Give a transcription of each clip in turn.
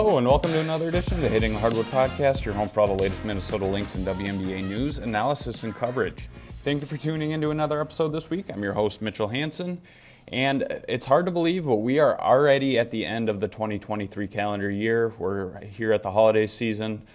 Hello and welcome to another edition of the Hitting the Hardwood podcast, your home for all the latest Minnesota Lynx and WNBA news, analysis, and coverage. Thank you for tuning into another episode this week. I'm your host, Mitchell Hansen, and it's hard to believe, but we are already at the end of the 2023 calendar year. We're here at the holiday season.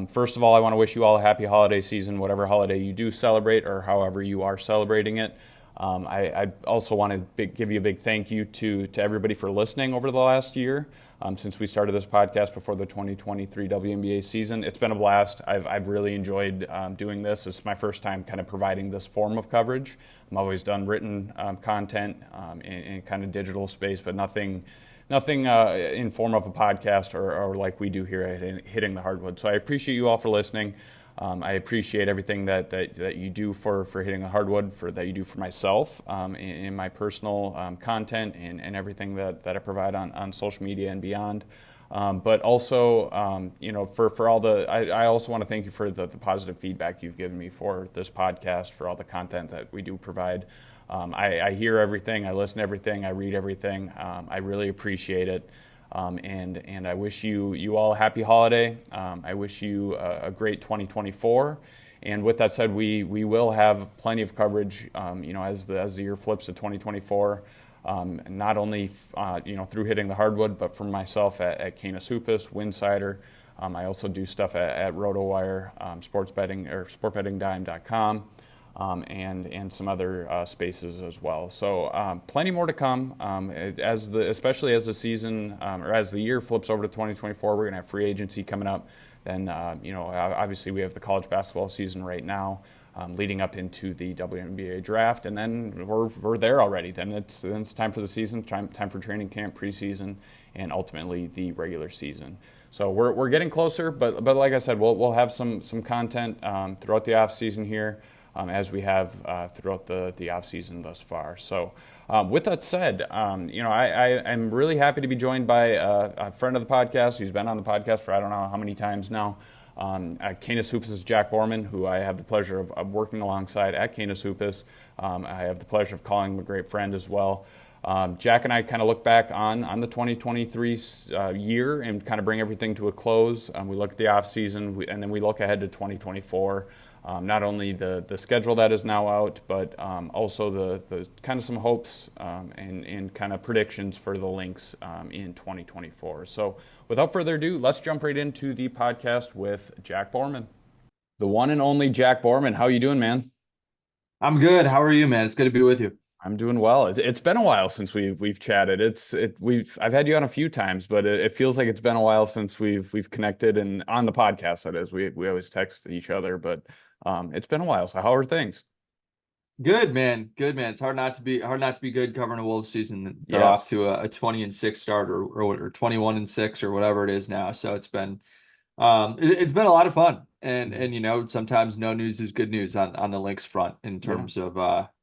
First of all, I want to wish you all a happy holiday season, whatever holiday you do celebrate or however you are celebrating it. I also want to give you a big thank you to everybody for listening over the last year. Since we started this podcast before the 2023 WNBA season. It's been a blast. I've really enjoyed doing this. It's my first time kind of providing this form of coverage. I've always done written content in kind of digital space, but nothing in form of a podcast or like we do here at Hitting the Hardwood. So I appreciate you all for listening. I appreciate everything that you do for Hitting the Hardwood, that you do for myself in my personal content and everything that I provide on social media and beyond. But also, for all I also want to thank you for the positive feedback you've given me for this podcast, for all the content that we do provide. I hear everything, I listen to everything, I read everything. I really appreciate it. And I wish you all a happy holiday. I wish you a great 2024. And with that said, we will have plenty of coverage, as the year flips to 2024. Not only through Hitting the Hardwood, but from myself at Canis Hoopus, Winsider. I also do stuff at RotoWire, sports betting or sportbettingdime.com. And some other spaces as well. So plenty more to come. Especially as the season or as the year flips over to 2024, we're going to have free agency coming up. Then obviously we have the college basketball season right now, leading up into the WNBA draft, and then we're there already. Then it's time for the season, time for training camp, preseason, and ultimately the regular season. So we're getting closer, but like I said, we'll have some content throughout the off season here. As we have throughout the off-season thus far. So with that said, I'm really happy to be joined by a friend of the podcast who's been on the podcast for I don't know how many times now. Canis Hoopus is Jack Borman, who I have the pleasure of working alongside at Canis Hoopus. I have the pleasure of calling him a great friend as well. Jack and I kind of look back on the 2023 year and kind of bring everything to a close. We look at the off-season, and then we look ahead to 2024. Not only the schedule that is now out, but also the kind of some hopes and kind of predictions for the Lynx in 2024. So without further ado, let's jump right into the podcast with Jack Borman. The one and only Jack Borman. How you doing, man? I'm good. How are you, man? It's good to be with you. I'm doing well. It's been a while since we've chatted. I've had you on a few times, but it feels like it's been a while since we've connected, and on the podcast that is. We always text each other, but it's been a while. So how are things? Good, man. Good, man. It's hard not to be good covering a Wolves season. They're Yes. off to a 20-6 start or 21-6 or whatever it is now. So it's been it's been a lot of fun. And sometimes no news is good news on the Lynx front in terms of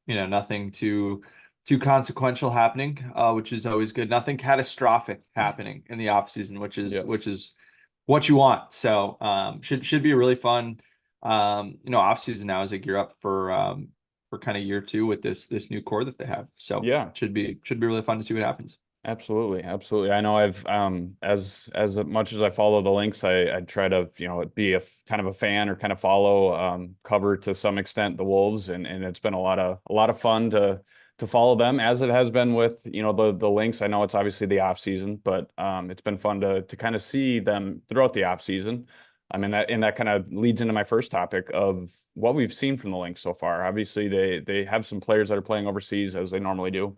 nothing too consequential happening, which is always good. Nothing catastrophic happening in the offseason, which is what you want. So should be a really fun off season now as they gear up for kind of year two with this new core that they have. So it should be really fun to see what happens. Absolutely. I know I've as much as I follow the Lynx, I try to be a kind of a fan or kind of follow cover to some extent the Wolves, and it's been a lot of fun to follow them, as it has been with the Lynx. I know it's obviously the off season, but it's been fun to kind of see them throughout the off season. I mean, that kind of leads into my first topic of what we've seen from the Lynx so far. Obviously, they have some players that are playing overseas, as they normally do,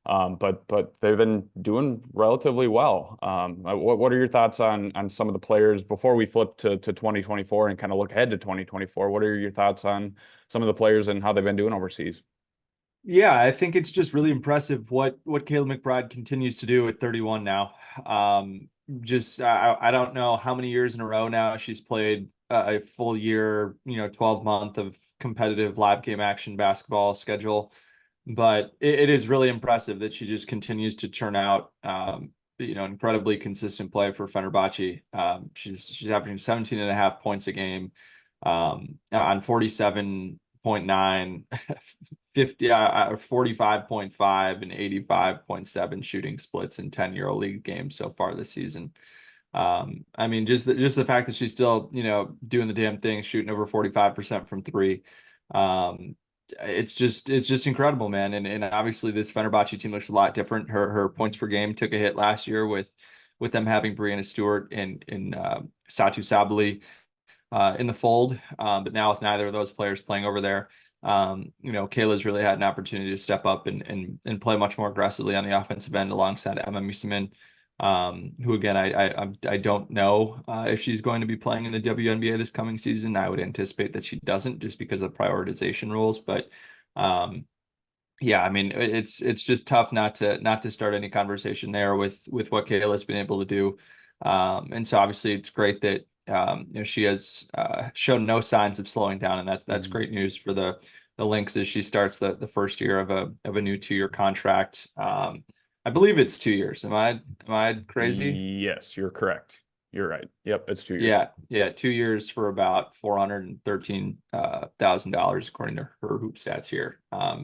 but they've been doing relatively well. What are your thoughts on some of the players before we flip to 2024 and kind of look ahead to 2024? What are your thoughts on some of the players and how they've been doing overseas? Yeah, I think it's just really impressive what Kayla McBride continues to do at 31 now. I don't know how many years in a row now she's played a full year, 12-month of competitive live game action basketball schedule. But it is really impressive that she just continues to churn out, incredibly consistent play for Fenerbahce. She's averaging 17 and a half points a game on 47.9, 45.5 and 85.7 shooting splits in 10 EuroLeague games so far this season. I mean, just the fact that she's still, doing the damn thing, shooting over 45% from three. Um, it's just incredible, man. And obviously this Fenerbahce team looks a lot different. Her points per game took a hit last year with them having Brianna Stewart and Satu Sabali in the fold. But now with neither of those players playing over there, Kayla's really had an opportunity to step up and play much more aggressively on the offensive end alongside Emma Misiman, who again I don't know if she's going to be playing in the WNBA this coming season. I would anticipate that she doesn't, just because of the prioritization rules. But yeah, I mean it's just tough not to start any conversation there with what Kayla's been able to do. And so obviously it's great that she has shown no signs of slowing down, and that's Mhm. great news for the Lynx as she starts the first year of a new 2-year contract. I believe it's 2 years. Am I crazy? Yes, you're correct. You're right. Yep, it's 2 years. Yeah, yeah, 2 years for about $413,000 according to her hoop stats here.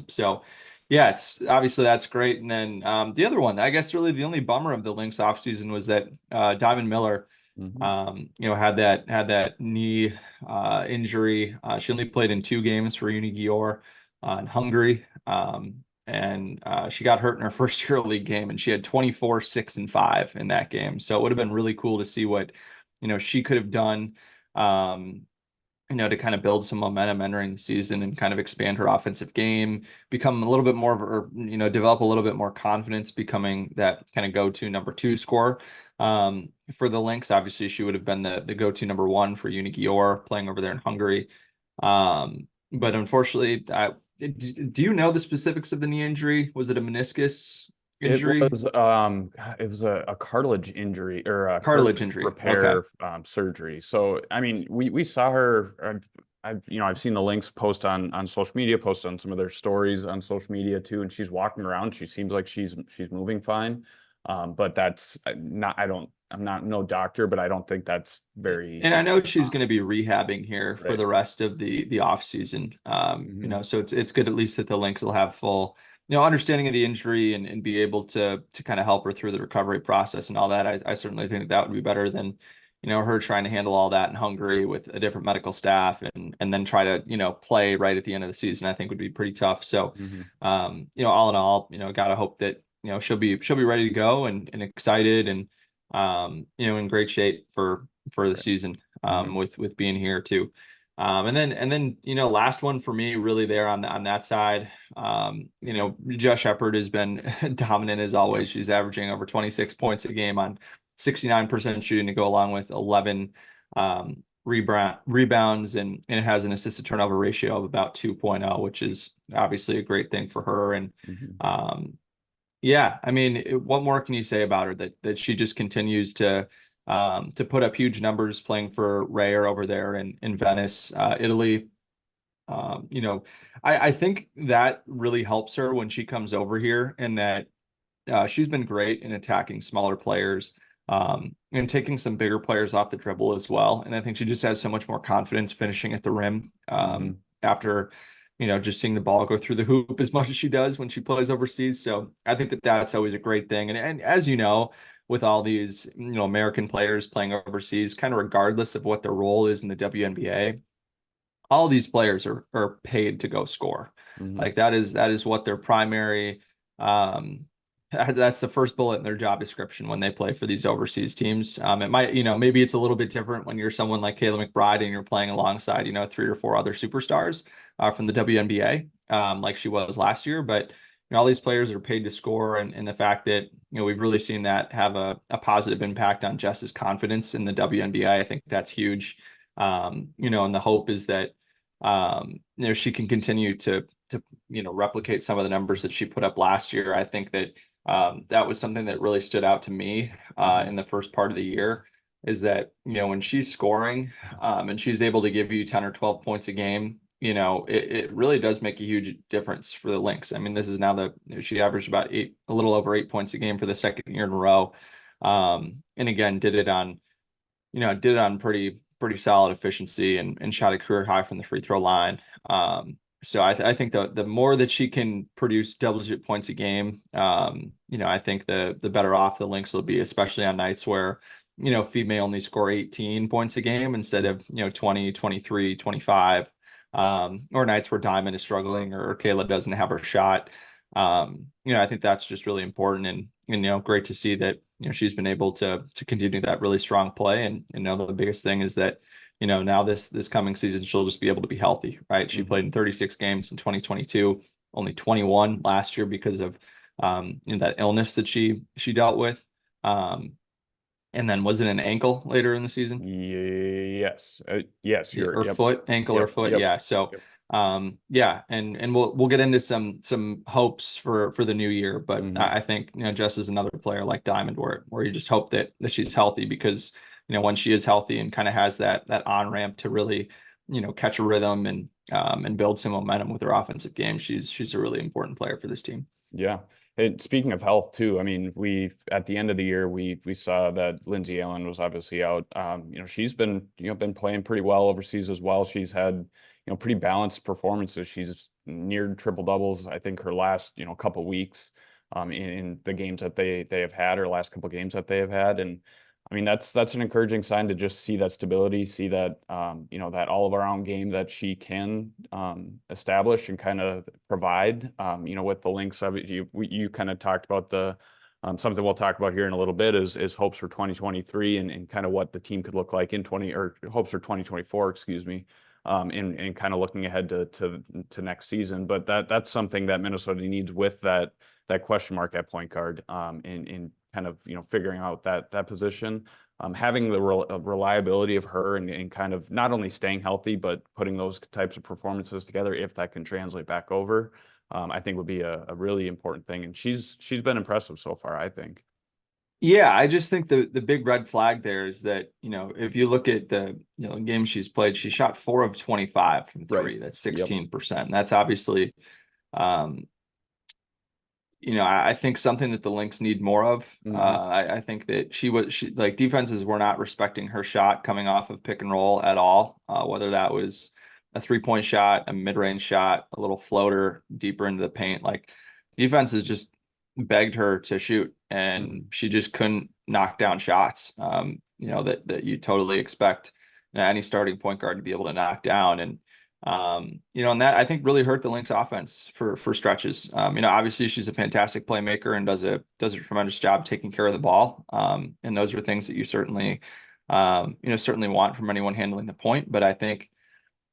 So yeah, it's obviously that's great. And then the other one, I guess really the only bummer of the Lynx offseason was that Diamond Miller Hmm. had that knee injury. She only played in 2 games for Unigior in Hungary. And she got hurt in her first year league game, and she had 24, 6, and 5 in that game. So it would have been really cool to see what she could have done, um, to kind of build some momentum entering the season and kind of expand her offensive game, become a little bit more of or, develop a little bit more confidence, becoming that kind of go-to number two scorer. For the Lynx, obviously she would have been the go-to number one for Unigior playing over there in Hungary. But unfortunately, do you know the specifics of the knee injury? Was it a meniscus It injury? was a cartilage injury or a Cartilage cartilage injury. Okay. repair surgery. So I mean, we saw her. I've seen the links post on social media, post on some of their stories on social media too, and she's walking around. She seems like she's moving fine. But that's not. I'm not no doctor, but I don't think that's very And I know she's going to be rehabbing here for right. the rest of the off season. Hmm. So it's good at least that the Lynx will have full, understanding of the injury and be able to kind of help her through the recovery process and all that. I certainly think that would be better than, her trying to handle all that in Hungary with a different medical staff and then try to, play right at the end of the season. I think would be pretty tough. So, Hmm. all in all, gotta hope that, she'll be ready to go and excited and in great shape for the Right. season Hmm. with being here too. And then last one for me really there on that side. Josh Shepard has been dominant as Yep. always. She's averaging over 26 points a game on 69% shooting to go along with 11 rebounds and it has an assist to turnover ratio of about 2.0, which is obviously a great thing for her. And Hmm. um, yeah, I mean, what more can you say about her that she just continues to put up huge numbers playing for Rayer over there in Venice, Italy. Um, you know, I think that really helps her when she comes over here, and that she's been great in attacking smaller players, and taking some bigger players off the dribble as well. And I think she just has so much more confidence finishing at the rim, Hmm. after, just seeing the ball go through the hoop as much as she does when she plays overseas. So I think that that's always a great thing. And as you know, with all these, American players playing overseas, kind of regardless of what their role is in the WNBA, all these players are paid to go score. Hmm. Like that is what their primary um that's the first bullet in their job description when they play for these overseas teams. It might, maybe it's a little bit different when you're someone like Kayla McBride and you're playing alongside, 3 or 4 other superstars from the WNBA, like she was last year. But all these players are paid to score, and the fact that we've really seen that have a positive impact on Jess's confidence in the WNBA, I think that's huge. And the hope is that she can continue to replicate some of the numbers that she put up last year. I think that that was something that really stood out to me Hmm. in the first part of the year, is that when she's scoring, and she's able to give you 10 or 12 points a game, it really does make a huge difference for the Lynx. I mean, this is now she averaged about a little over 8 points a game for the second year in a row. And again, did it on pretty solid efficiency and shot a career high from the free throw line. So I think the more that she can produce double-digit points a game, I think the better off the Lynx will be, especially on nights where Fee may only score 18 points a game instead of, 20, 23, 25. Or nights where Diamond is struggling or Kayla doesn't have her shot. I think that's just really important and great to see that, she's been able to continue that really strong play. And, the biggest thing is that, now this coming season, she'll just be able to be healthy, right? She played in 36 games in 2022, only 21 last year because of that illness that she dealt with. And then was it an ankle later in the season? Yes. Yes, Or yep. foot, ankle or Yep. foot? Yep. Yeah. So Yep. yeah, and we'll get into some hopes for the new year, but Hmm. I think, Jess is another player like Diamond where you just hope that she's healthy because, when she is healthy and kind of has that on ramp to really, catch a rhythm and build some momentum with her offensive game, she's a really important player for this team. Yeah. And speaking of health too, I mean, we at the end of the year we saw that Lindsay Allen was obviously out. She's been playing pretty well overseas as well. She's had pretty balanced performances. She's near triple doubles. I think her last couple weeks in the games that they have had, or last couple games that they have had, and I mean that's an encouraging sign to just see that stability, see that that all around game that she can establish and kind of provide. With the Lynx, you kind of talked about the something we'll talk about here in a little bit is hopes for 2023 and kind of what the team could look like in 20 or hopes for 2024, excuse me. And kind of looking ahead to next season, but that's something that Minnesota needs with that question mark at point guard, in kind of figuring out that position, having the reliability of her and kind of not only staying healthy but putting those types of performances together, if that can translate back over, I think would be a really important thing. And she's been impressive so far, I think. Yeah, I just think the big red flag there is that, if you look at the, games she's played, she shot 4 of 25 from Right. three. That's Yep. 16%. That's obviously, um, I think something that the Lynx need more of. Hmm. I think that she like defenses were not respecting her shot coming off of pick and roll at all. Whether that was a 3-point shot, a mid-range shot, a little floater deeper into the paint, like defenses just begged her to shoot, and Hmm. she just couldn't knock down shots. That you totally expect any starting point guard to be able to knock down. And that I think really hurt the Lynx offense for stretches. Obviously she's a fantastic playmaker and does a tremendous job taking care of the ball. And those are things that you certainly want from anyone handling the point. But I think,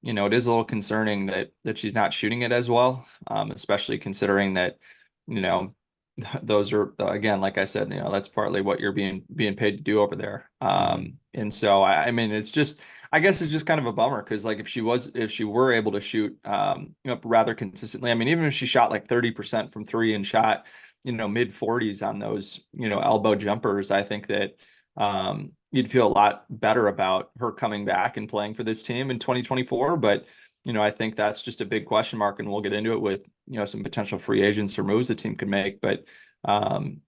it is a little concerning that she's not shooting it as well, especially considering that, you know, those are, again, like I said, that's partly what you're being paid to do over there. Hmm. And so I mean, I guess it's just kind of a bummer because like if she were able to shoot rather consistently, I mean, even if she shot like 30% from three and shot, mid 40s on those, elbow jumpers, I think that you'd feel a lot better about her coming back and playing for this team in 2024. But, I think that's just a big question mark, and we'll get into it with, some potential free agents or moves the team could make. But um,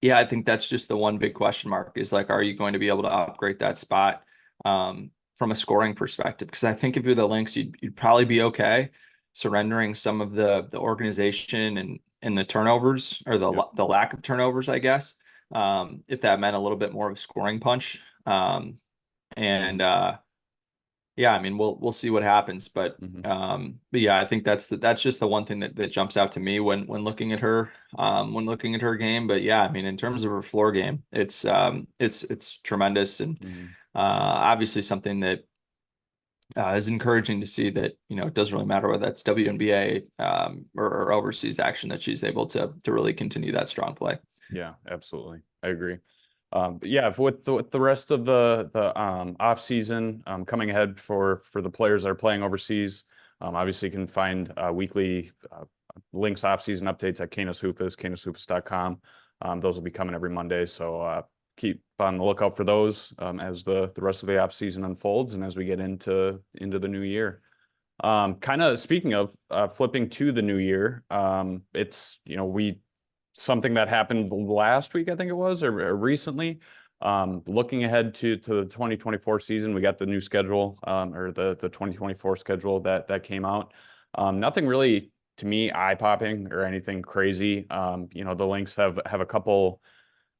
yeah, I think that's just the one big question mark is like, are you going to be able to upgrade that spot from a scoring perspective? Because I think if you're the Lynx, you'd probably be okay surrendering some of the organization and the turnovers or Yep. the lack of turnovers, I guess, if that meant a little bit more of a scoring punch. And yeah, I mean, we'll see what happens, Hmm. but yeah, I think that's just the one thing that jumps out to me when looking at her, when looking at her game. But yeah, I mean, in terms of her floor game, it's tremendous, and Hmm. obviously something that is encouraging to see that, it doesn't really matter whether that's WNBA or overseas action, that she's able to really continue that strong play. Yeah, absolutely. I agree. But yeah, with the rest of the off season coming ahead for the players that are playing overseas, obviously you can find weekly Lynx off season updates at Canis Hoopus, canishoopus.com. Those will be coming every Monday, so keep on the lookout for those as the rest of the off season unfolds and as we get into the new year. Kind of speaking of flipping to the new year, it's we something that happened last week, I think it was, or recently. Looking ahead to the 2024 season, we got the new schedule, or the 2024 schedule that came out. Nothing really to me eye popping or anything crazy. The Lynx have a couple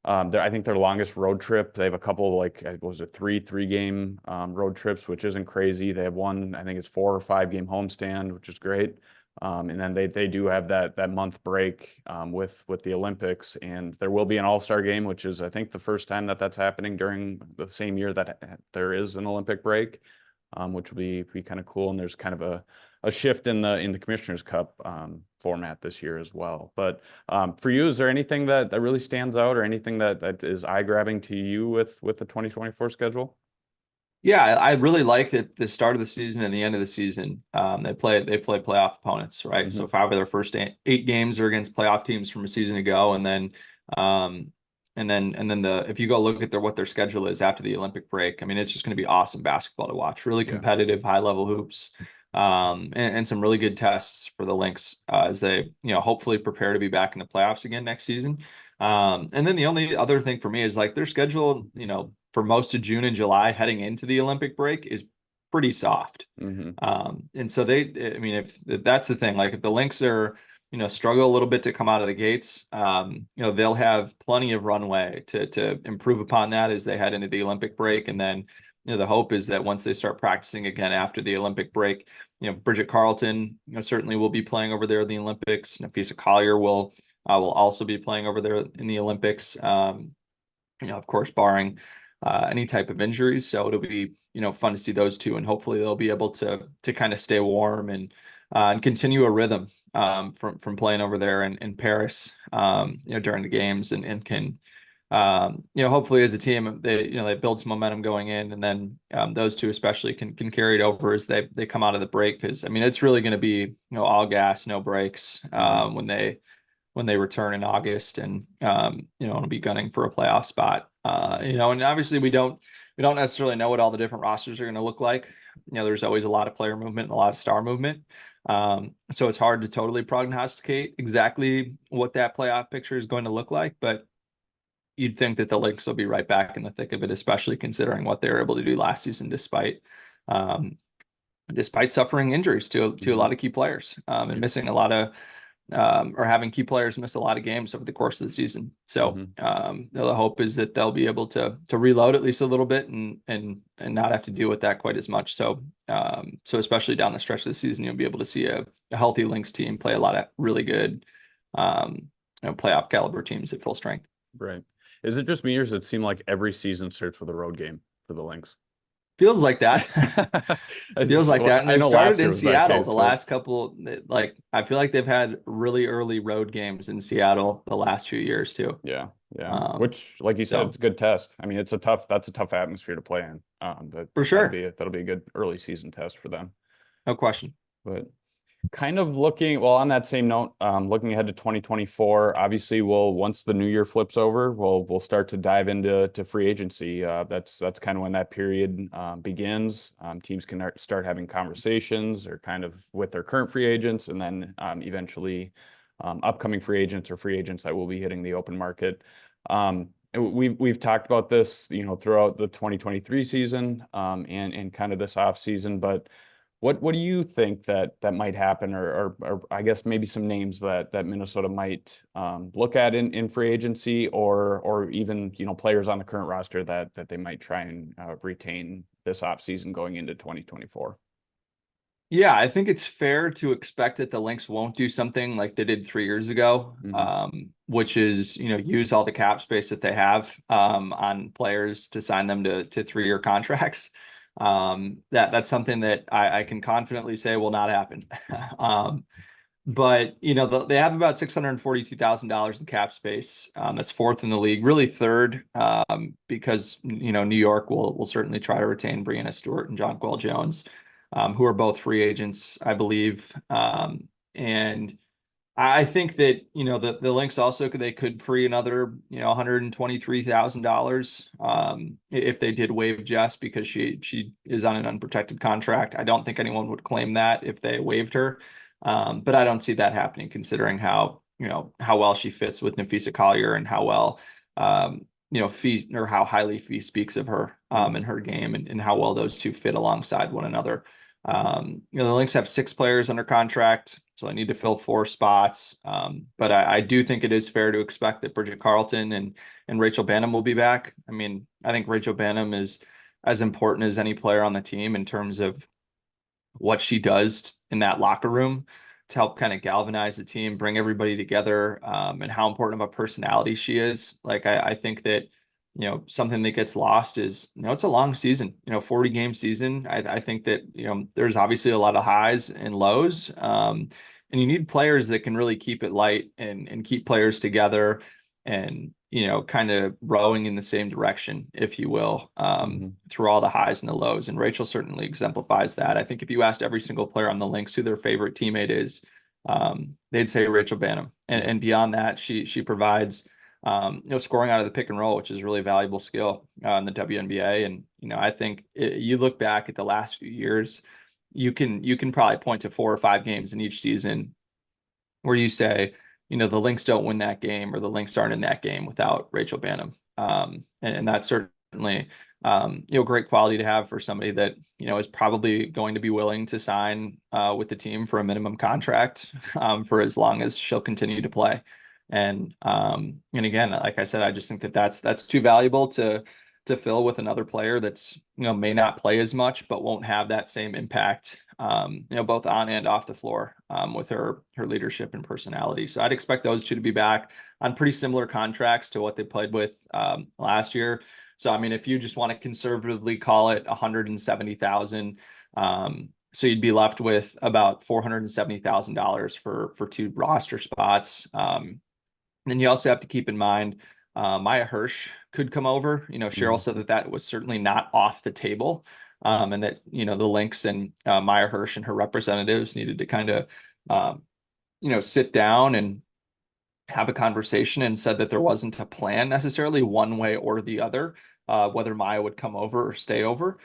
I think their longest road trip, they have a couple like, was it three-game road trips, which isn't crazy. They have one, I think it's 4 or 5 game homestand, which is great. And then they do have that month break with the Olympics, and there will be an All-Star game, which is I think the first time that's happening during the same year that there is an Olympic break, which will be kind of cool. And there's kind of a shift in the Commissioner's Cup format this year as well. But for you, is there anything that really stands out, or anything that is eye-grabbing to you with the 2024 schedule? Yeah, I really like that the start of the season and the end of the season, they play playoff opponents, right? So Hmm. 5 of their first 8 games are against playoff teams from a season ago, and then the if you go look at what their schedule is after the Olympic break, I mean, it's just going to be awesome basketball to watch. Really Yeah. competitive, high level hoops, and some really good tests for the Lynx as they hopefully prepare to be back in the playoffs again next season. And then the only other thing for me is like their schedule, for most of June and July heading into the Olympic break is pretty soft. Hmm. And so I mean, if that's the thing, like if the Lynx are, struggle a little bit to come out of the gates, they'll have plenty of runway to improve upon that as they head into the Olympic break. And then, the hope is that once they start practicing again after the Olympic break, Bridget Carleton, certainly will be playing over there in the Olympics. Nafisa Collier will also be playing over there in the Olympics. Of course, barring any type of injuries. So it'll be, fun to see those two, and hopefully they'll be able to kind of stay warm and continue a rhythm from playing over there in Paris, during the games, and can, hopefully as a team they build some momentum going in, and then those two especially can carry it over as they come out of the break, because I mean it's really going to be all gas, no breaks Hmm. when they return in August, and it'll be gunning for a playoff spot. And obviously we don't necessarily know what all the different rosters are going to look like. There's always a lot of player movement and a lot of star movement. So it's hard to totally prognosticate exactly what that playoff picture is going to look like, but you'd think that the Lynx will be right back in the thick of it, especially considering what they were able to do last season, um, despite suffering injuries to a Hmm. lot of key players, and missing a lot of or having key players miss a lot of games over the course of the season. So Hmm. the hope is that they'll be able to reload at least a little bit and not have to deal with that quite as much. So so especially down the stretch of the season, you'll be able to see a healthy Lynx team play a lot of really good playoff caliber teams at full strength. Right. Is it just me, or does it seem like every season starts with a road game for the Lynx? Feels like that. Feels like Well, that. And I they've know started last year in was that Seattle case, the but last couple, like I feel like they've had really early road games in Seattle the last few years too. yeah, yeah. Um, Which, like you said, so it's a good test. I mean, that's a tough atmosphere to play in. But for sure, that'll be a good early season test for them. no question. But kind of looking, well, on that same note, looking ahead to 2024, obviously once the new year flips over, we'll start to dive into free agency. That's kind of when that period begins. Teams can start having conversations, or kind of with their current free agents, and then eventually upcoming free agents or free agents that will be hitting the open market. And we've talked about this, throughout the 2023 season, and kind of this off season, but what do you think that might happen, or I guess maybe some names that Minnesota might look at in free agency, or even players on the current roster that they might try and retain this offseason going into 2024? Yeah, I think it's fair to expect that the Lynx won't do something like they did 3 years ago, Hmm. which is, use all the cap space that they have on players to sign them to 3-year contracts. That's something that I can confidently say will not happen. But they have about $642,000 in cap space. That's fourth in the league, really third, because New York will certainly try to retain Breanna Stewart and Jonquel Jones, who are both free agents, I believe. And I think that the Lynx also they could free another $123,000 if they did waive Jess, because she is on an unprotected contract. I don't think anyone would claim that if they waived her, but I don't see that happening considering how well she fits with Nafisa Collier, and how well Fee, or how highly Fee speaks of her Hmm. in her game, and how well those two fit alongside one another. The Lynx have 6 players under contract, so I need to fill 4 spots. But I do think it is fair to expect that Bridget Carlton and Rachel Banham will be back. I mean, I think Rachel Banham is as important as any player on the team in terms of what she does in that locker room to help kind of galvanize the team, bring everybody together, and how important of a personality she is. Like I think that, something that gets lost is, it's a long season, 40 game season. I think that, there's obviously a lot of highs and lows. And you need players that can really keep it light and keep players together and, kind of rowing in the same direction, if you will, through all the highs and the lows. And Rachel certainly exemplifies that. I think if you asked every single player on the Lynx who their favorite teammate is, they'd say Rachel Banham. And beyond that, she provides, scoring out of the pick and roll, which is a really valuable skill in the WNBA. And, I think you look back at the last few years, you can probably point to 4 or 5 games in each season where you say, the Lynx don't win that game or the Lynx aren't in that game without Rachel Banham. And that's certainly, great quality to have for somebody that, is probably going to be willing to sign with the team for a minimum contract for as long as she'll continue to play. And again, like I said, I just think that that's too valuable to fill with another player that's, may not play as much, but won't have that same impact, both on and off the floor, with her leadership and personality. So I'd expect those two to be back on pretty similar contracts to what they played with last year. So, I mean, if you just want to conservatively call it 170,000, so you'd be left with about $470,000 for 2 roster spots. And then you also have to keep in mind, Maya Hirsch could come over. Cheryl said that was certainly not off the table, and that, the Lynx and Maya Hirsch and her representatives needed to kind of, sit down and have a conversation, and said that there wasn't a plan necessarily one way or the other, whether Maya would come over or stay over.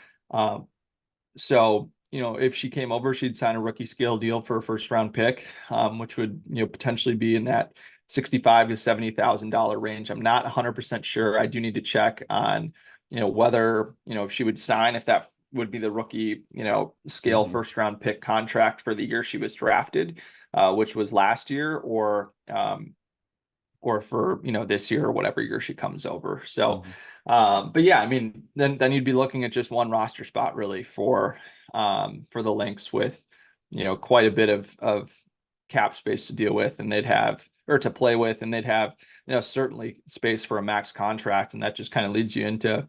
So, if she came over, she'd sign a rookie scale deal for a first round pick, which would, potentially be in that $65,000 to $70,000 range. I'm not 100% sure. I do need to check on, whether, if she would sign, if that would be the rookie, scale first round pick contract for the year she was drafted, which was last year, or for, this year or whatever year she comes over. So, but yeah, I mean, then you'd be looking at just one roster spot really for the Lynx with, quite a bit of cap space to deal with, and they'd have, or to play with, and they'd have, certainly space for a max contract. And that just kind of leads you into,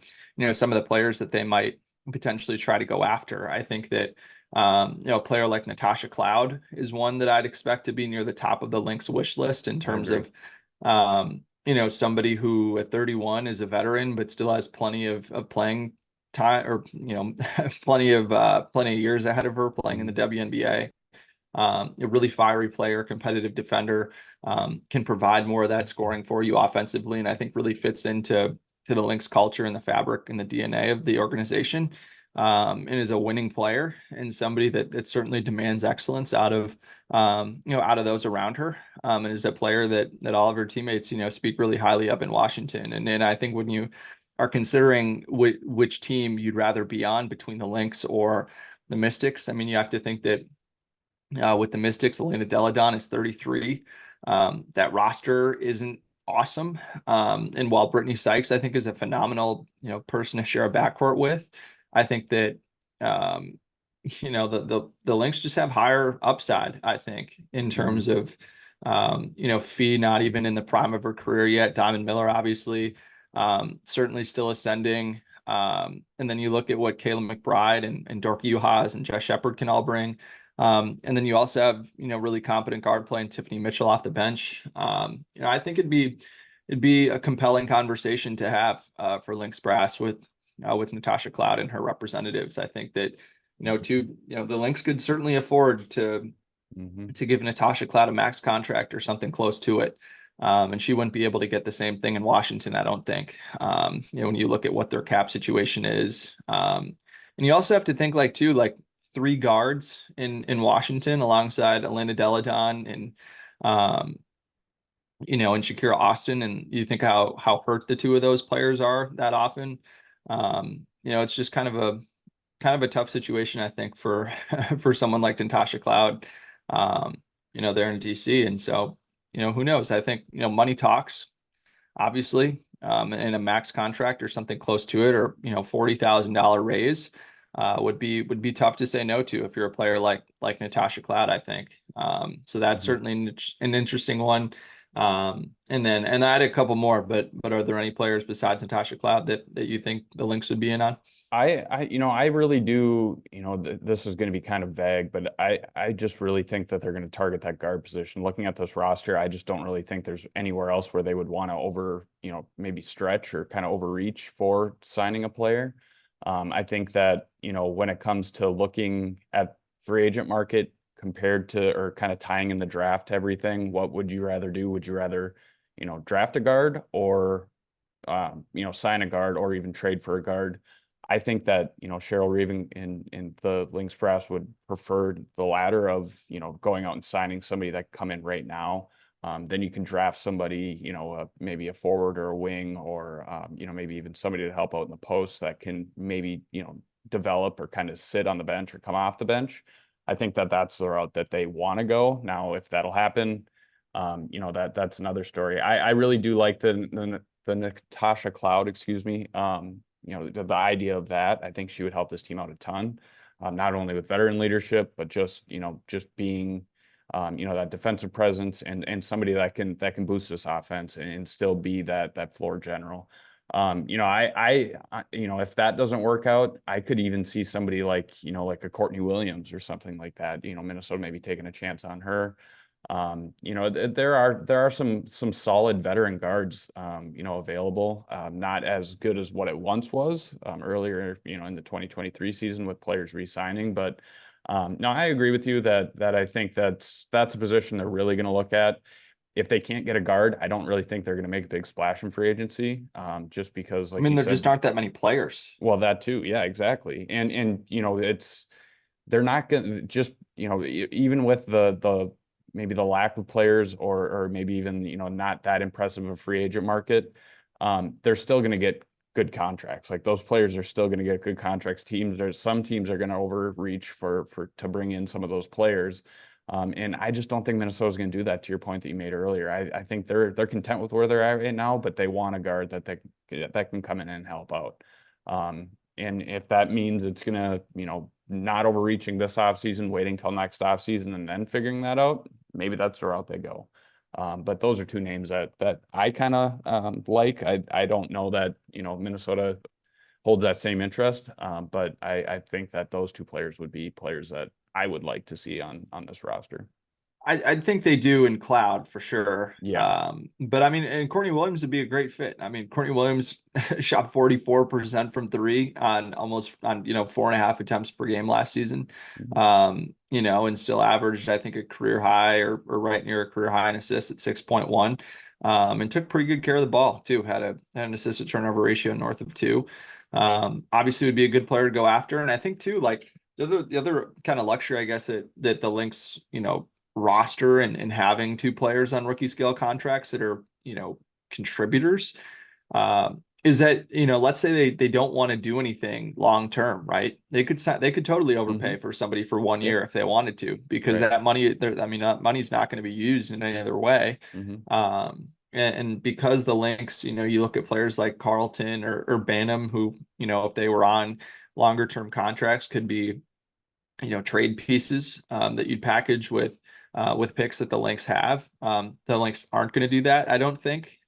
some of the players that they might potentially try to go after. I think that, a player like Natasha Cloud is one that I'd expect to be near the top of the Lynx wish list in terms of, somebody who at 31 is a veteran, but still has plenty of playing time, or, plenty of years ahead of her playing in the WNBA. A really fiery player, competitive defender, can provide more of that scoring for you offensively, and I think really fits into the Lynx culture and the fabric and the DNA of the organization, and is a winning player and somebody that certainly demands excellence out of those around her, and is a player that all of her teammates speak really highly of in Washington. And I think when you are considering which team you'd rather be on between the Lynx or the Mystics, I mean, you have to think that, with the Mystics, Elena Deladon is 33. That roster isn't awesome. And while Brittany Sykes, I think, is a phenomenal, person to share a backcourt with, I think that, the Lynx just have higher upside, I think, in terms of, Fee not even in the prime of her career yet. Diamond Miller, obviously, certainly still ascending. And then you look at what Kayla McBride and Dorky Uhas and Jess Shepard can all bring. And then you also have, really competent guard play and Tiffany Mitchell off the bench. I think it'd be a compelling conversation to have, for Lynx brass with Natasha Cloud and her representatives. I think that, the Lynx could certainly afford to give Natasha Cloud a max contract or something close to it. And she wouldn't be able to get the same thing in Washington, I don't think. When you look at what their cap situation is. And you also have to think like 3 guards in Washington alongside Elena Deladon and, and Shakira Austin. And you think how hurt the 2 of those players are that often. It's just kind of kind of a tough situation, I think, for for someone like Natasha Cloud, there in DC. And so, who knows? I think, money talks, obviously, and a max contract or something close to it, or $40,000 raise would be tough to say no to if you're a player like Natasha Cloud, I think. So that's Mhm. certainly an interesting one. And I had a couple more, but are there any players besides Natasha Cloud that you think the Lynx would be in on? I really do, this is going to be kind of vague, but I just really think that they're going to target that guard position. Looking at this roster, I just don't really think there's anywhere else where they would want to maybe stretch or kind of overreach for signing a player. I think that, when it comes to looking at free agent market compared to, or kind of tying in the draft to everything, what would you rather do? Would you rather, draft a guard or, sign a guard or even trade for a guard? I think that, Cheryl Reeve in the Lynx press would prefer the latter of, going out and signing somebody that come in right now. Then you can draft somebody, maybe a forward or a wing or, maybe even somebody to help out in the post that can maybe, develop or kind of sit on the bench or come off the bench. I think that that's the route that they want to go. Now, if that'll happen, that's another story. I really do like the Natasha Cloud, excuse me. The idea of that, I think she would help this team out a ton, not only with veteran leadership, but just being, that defensive presence and somebody that can boost this offense and still be that floor general. If that doesn't work out, I could even see somebody like a Courtney Williams or something like that. Minnesota maybe taking a chance on her. There are some solid veteran guards, available. Not as good as what it once was, earlier, in the 2023 season with players re-signing. But no, I agree with you that I think that's a position they're really going to look at. If they can't get a guard, I don't really think they're going to make a big splash in free agency, just because, I like mean, you there just said, aren't that many players. well, that too, yeah, exactly. And it's they're not going to just, even with the maybe the lack of players or maybe even, not that impressive of a free agent market, they're still going to get good contracts. Like those players are still going to get good contracts. There's some teams are going to overreach to bring in some of those players. And I just don't think Minnesota's going to do that, to your point that you made earlier. I think they're content with where they're at right now, but they want a guard that can come in and help out. And if that means it's going to, not overreaching this offseason, waiting till next offseason and then figuring that out, maybe that's the route they go. But those are two names that I kind of like. I don't know that, Minnesota holds that same interest, but I think that those two players would be players that I would like to see on this roster. I think they do in cloud for sure. Yeah. But I mean, and Courtney Williams would be a great fit. I mean, Courtney Williams shot 44% from three on 4.5 attempts per game last season. Mhm. And still averaged, I think, a career high or right near a career high in assists at 6.1. And took pretty good care of the ball too. Had an assist to turnover ratio north of 2. Obviously would be a good player to go after. And I think too, like the other kind of luxury, I guess, that the Lynx, roster and having two players on rookie scale contracts that are, contributors, is that, let's say they don't want to do anything long term, right? They could totally overpay Mhm. for somebody for one Yep. year if they wanted to, because Right. that money, I mean, that money's not going to be used in any other way. Mhm. And because the Lynx, you look at players like Carlton or Banham, who, if they were on longer term contracts, could be, trade pieces that you'd package with picks that the Lynx have. The Lynx aren't going to do that, I don't think,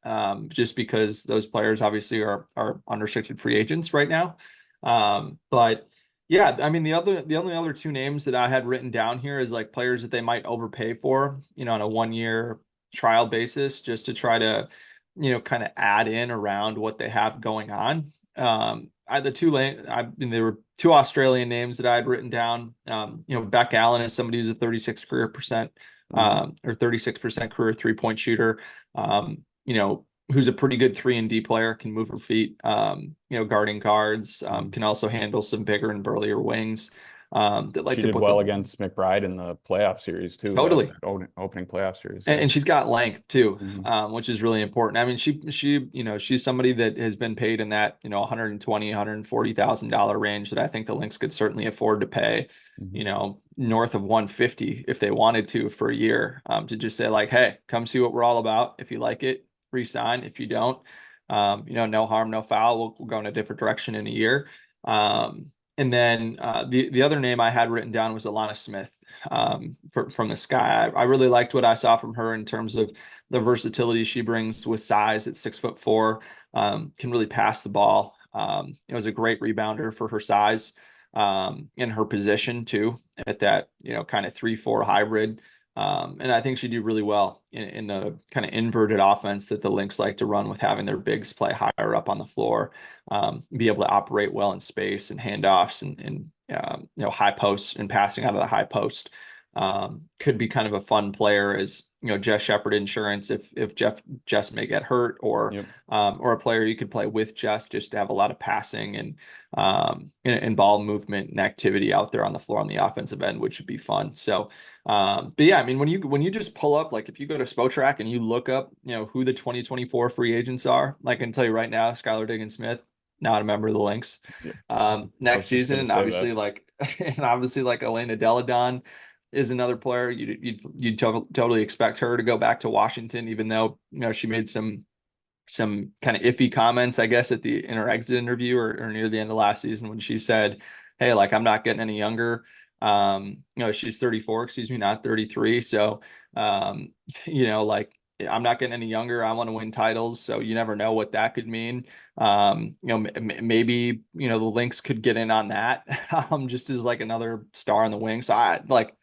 just because those players obviously are unrestricted free agents right now. But yeah, I mean the only other two names that I had written down here is like players that they might overpay for, on a 1 year trial basis, just to try to, kind of add in around what they have going on. I mean, there were two Australian names that I had written down. Beck Allen is somebody who's a 36 career percent, Mhm. or 36% career 3-point shooter. Who's a pretty good 3 and D player, can move her feet, guarding guards, Mhm. can also handle some bigger and burlier wings. that like She to did put well against McBride in the playoff series too. totally. That opening playoff series. And she's got length too, Mhm. which is really important. I mean, she's somebody that has been paid in that, 120, $140,000 range that I think the Lynx could certainly afford to pay, Mhm. north of 150 if they wanted to for a year, to just say like, hey, come see what we're all about. If you like it, re-sign. If you don't, no harm, no foul. We'll go in a different direction in a year. And then the other name I had written down was Alana Smith, from the Sky. I really liked what I saw from her in terms of the versatility she brings with size at 6'4", can really pass the ball. It was a great rebounder for her size, in her position too, at that, kind of 3-4 hybrid. And I think she'd do really well in the kind of inverted offense that the Lynx like to run, with having their bigs play higher up on the floor, be able to operate well in space and handoffs and high posts and passing out of the high post. Could be kind of a fun player as, Jess Shepard insurance if Jess may get hurt, Yep. or a player you could play with Jess just to have a lot of passing and ball movement and activity out there on the floor on the offensive end, which would be fun. So, but yeah, I mean, when you just pull up, like if you go to Spotrac and you look up, who the 2024 free agents are, like I can tell you right now, Skylar Diggins-Smith, not a member of the Lynx. Yep. I Next was just season, gonna and say that. obviously like Elena Deladon is another player you'd totally expect her to go back to Washington, even though she made some kind of iffy comments, I guess, in her exit interview, or near the end of last season, when she said, "Hey, like I'm not getting any younger." She's 34, excuse me, not 33. So, um, like I'm not getting any younger. I want to win titles. So you never know what that could mean. Maybe, the Lynx could get in on that, just as like another star in the wing. So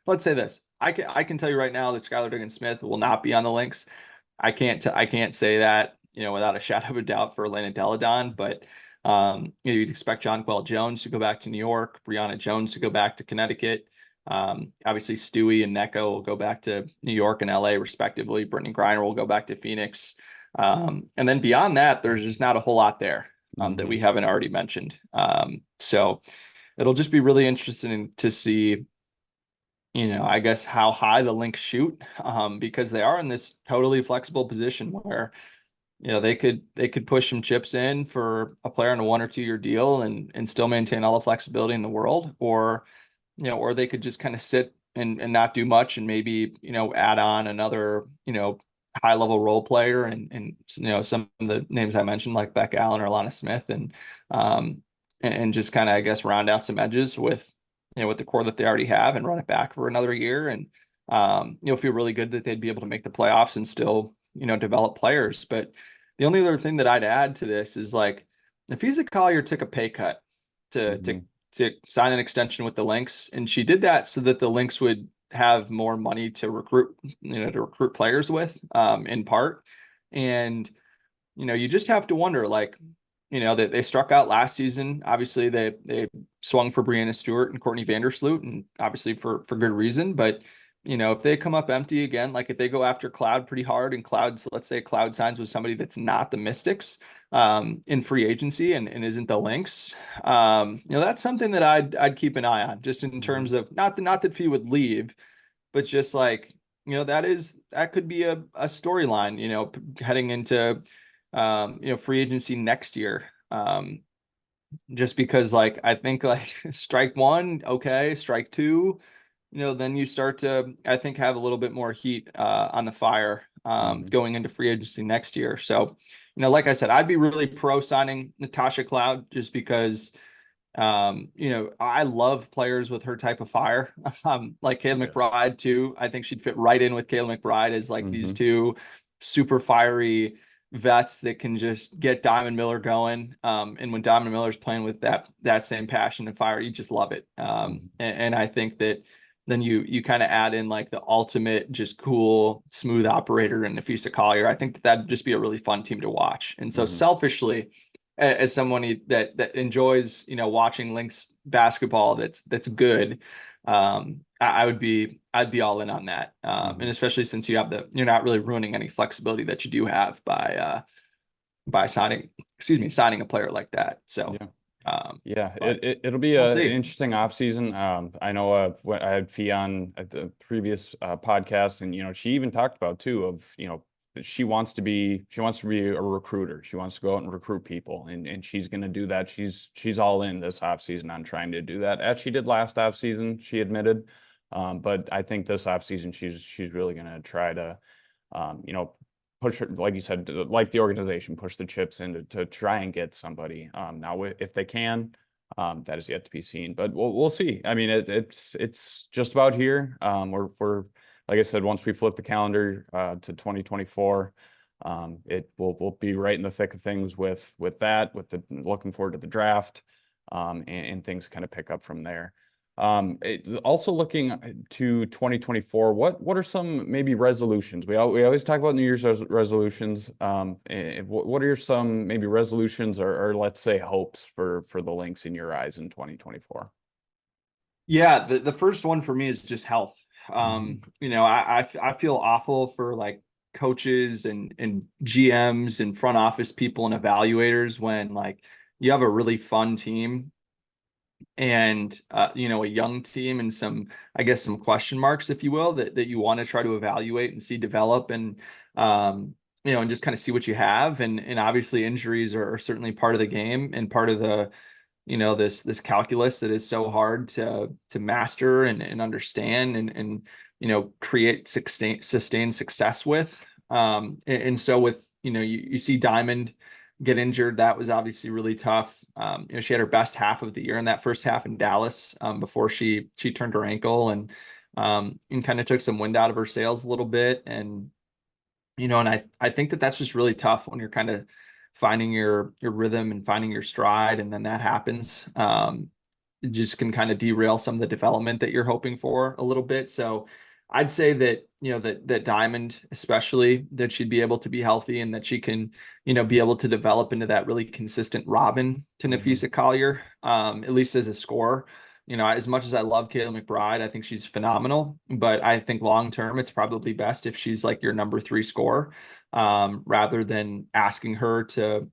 let's say this. I can tell you right now that Skylar Diggins-Smith will not be on the Lynx. I can't say that, without a shadow of a doubt for Elena Deladon, but you'd expect Jonquel Jones to go back to New York, Brianna Jones to go back to Connecticut. Obviously Stewie and Neko will go back to New York and LA respectively. Brittany Griner will go back to Phoenix. And then beyond that, there's just not a whole lot there, that we Mhm. haven't already mentioned. So it'll just be really interesting to see, I guess how high the Lynx shoot, because they are in this totally flexible position where, they could push some chips in for a player in a 1 or 2 year deal and still maintain all the flexibility in the world, or they could just kind of sit and not do much, and maybe, add on another, high level role player, and some of the names I mentioned like Beck Allen or Alana Smith, um and just kind of, I guess, round out some edges with the core that they already have, and run it back for another year, and feel really good that they'd be able to make the playoffs and still, develop players. But the only other thing that I'd add to this is, like, if Nafisa Collier took a pay cut to to Mhm. to sign an extension with the Lynx, and she did that so that the Lynx would have more money to recruit players with, in part. And you just have to wonder, like, that they struck out last season. Obviously, they swung for Brianna Stewart and Courtney Vandersloot, and obviously for good reason. But if they come up empty again, like if they go after Cloud pretty hard, and let's say Cloud signs with somebody that's not the Mystics, in free agency, and isn't the Lynx, that's something that I'd keep an eye on, just in terms Mhm. of, not that Fee would leave, but just like, that could be a storyline, heading into, free agency next year. Just because, like, I think, like, strike one, okay, strike two, then you start to, I think, have a little bit more heat, on the fire, Mhm. going into free agency next year. So, like I said, I'd be really pro signing Natasha Cloud, just because, I love players with her type of fire. Like Kayla Yes. McBride too. I think she'd fit right in with Kayla McBride, as like these Mhm. two super fiery vets that can just get Diamond Miller going. And when Diamond Miller's playing with that same passion and fire, you just love it. Mhm. And I think that then you kind of add in like the ultimate just cool, smooth operator in Nafisa Collier. I think that'd just be a really fun team to watch. And so Mhm. selfishly, as someone that enjoys, watching Lynx basketball, that's good, I'd be all in on that, and Mhm. especially since you're not really ruining any flexibility that you do have by signing a player like that. So Yeah. Yeah, But it'll be we'll an see. interesting offseason. I know I had Fee on at the previous podcast, and she even talked about too of that she wants to be a recruiter. She wants to go out and recruit people, and she's going to do that. She's all in this offseason on trying to do that, as she did last offseason. She admitted, but I think this offseason she's really going to try to push her, like you said, like the organization, push the chips in to try and get somebody. Now, if they can, that is yet to be seen, but we'll see. I mean, it's just about here. We're like I said, once we flip the calendar to 2024, we'll be right in the thick of things with that, with the looking forward to the draft, and things kind of pick up from there. Also looking to 2024, what are some maybe resolutions? We always talk about New Year's resolutions. What are some maybe resolutions or let's say hopes for the Lynx in your eyes in 2024? Yeah, the first one for me is just health. Mhm. I feel awful for like coaches and GMs and front office people and evaluators when like you have a really fun team and a young team and some, I guess, some question marks, if you will, that you want to try to evaluate and see develop and and just kind of see what you have. And obviously injuries are certainly part of the game and part of the this calculus that is so hard to master and understand and create sustained success with. And so with you see Diamond get injured. That was obviously really tough. She had her best half of the year in that first half in Dallas before she turned her ankle and kind of took some wind out of her sails a little bit. And I think that that's just really tough when you're kind of finding your rhythm and finding your stride, and then that happens. It just can kind of derail some of the development that you're hoping for a little bit. So I'd say that that Diamond, especially, that she'd be able to be healthy and that she can be able to develop into that really consistent Robin to Mhm. Nafisa Collier, at least as a scorer. As much as I love Kayla McBride, I think she's phenomenal, but I think long term, it's probably best if she's like your number three scorer, rather than asking her to,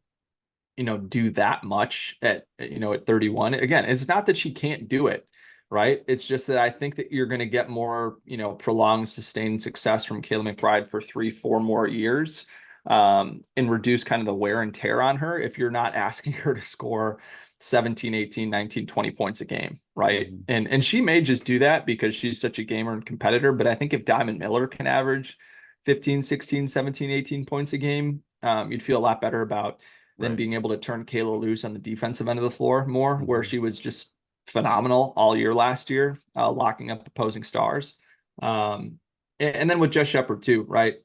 do that much at 31. Again, it's not that she can't do it, right? It's just that I think that you're going to get more, prolonged, sustained success from Kayla McBride for 3, 4 more years, and reduce kind of the wear and tear on her if you're not asking her to score 17, 18, 19, 20 points a game, right? Mhm. And she may just do that because she's such a gamer and competitor, but I think if Diamond Miller can average 15, 16, 17, 18 points a game, you'd feel a lot better about than Right. being able to turn Kayla loose on the defensive end of the floor more, where Mhm. she was just phenomenal all year last year, locking up opposing stars. And then with Jess Shepard too, right?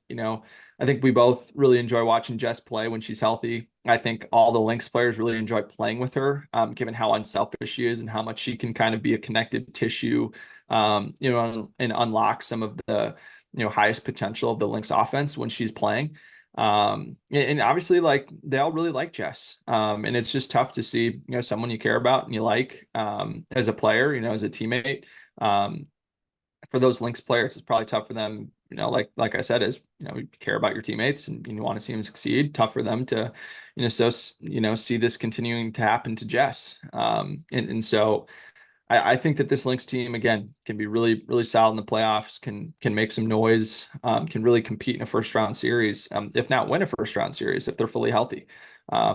I think we both really enjoy watching Jess play when she's healthy. I think all the Lynx players really enjoy playing with her, given how unselfish she is and how much she can kind of be a connective tissue, and unlock some of the, highest potential of the Lynx offense when she's playing. And obviously, like, they all really like Jess. And it's just tough to see, someone you care about and you like, as a player, as a teammate. Um, for those Lynx players, it's probably tough for them, like I said, is, you care about your teammates and you want to see them succeed. Tough for them to, see this continuing to happen to Jess. And so I think that this Lynx team again can be really, really solid in the playoffs, can make some noise, can really compete in a first round series, if not win a first round series if they're fully healthy.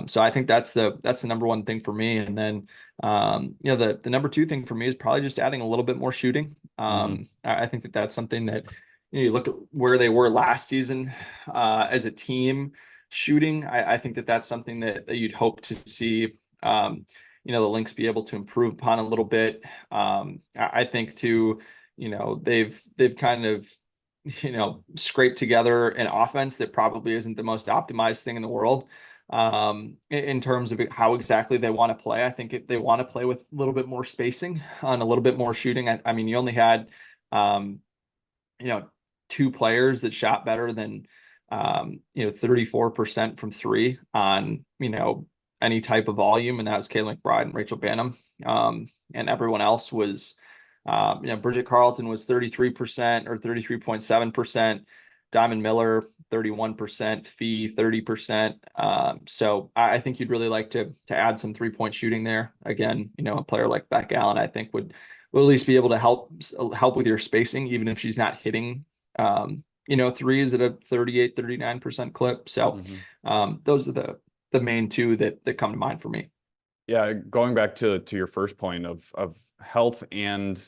So I think that's the number one thing for me. And then the number two thing for me is probably just adding a little bit more shooting. Mhm. I think that that's something that you look at where they were last season as a team shooting. I think that that's something that you'd hope to see. The Lynx be able to improve upon a little bit. I think too, they've kind of, scraped together an offense that probably isn't the most optimized thing in the world. In terms of how exactly they want to play, I think if they want to play with a little bit more spacing and a little bit more shooting. I mean, you only had, um, you know, two players that shot better than 34% from three on, any type of volume, and that was Kayla McBride and Rachel Banham. And everyone else was, Bridget Carlton was 33% or 33.7%. Diamond Miller, 31%, Fee, 30%. So I think you'd really like to add some 3-point shooting there. Again, a player like Beck Allen, I think will at least be able to help with your spacing, even if she's not hitting, threes at a 38, 39% clip. So those are the main two that come to mind for me. Yeah, going back to your first point of health, and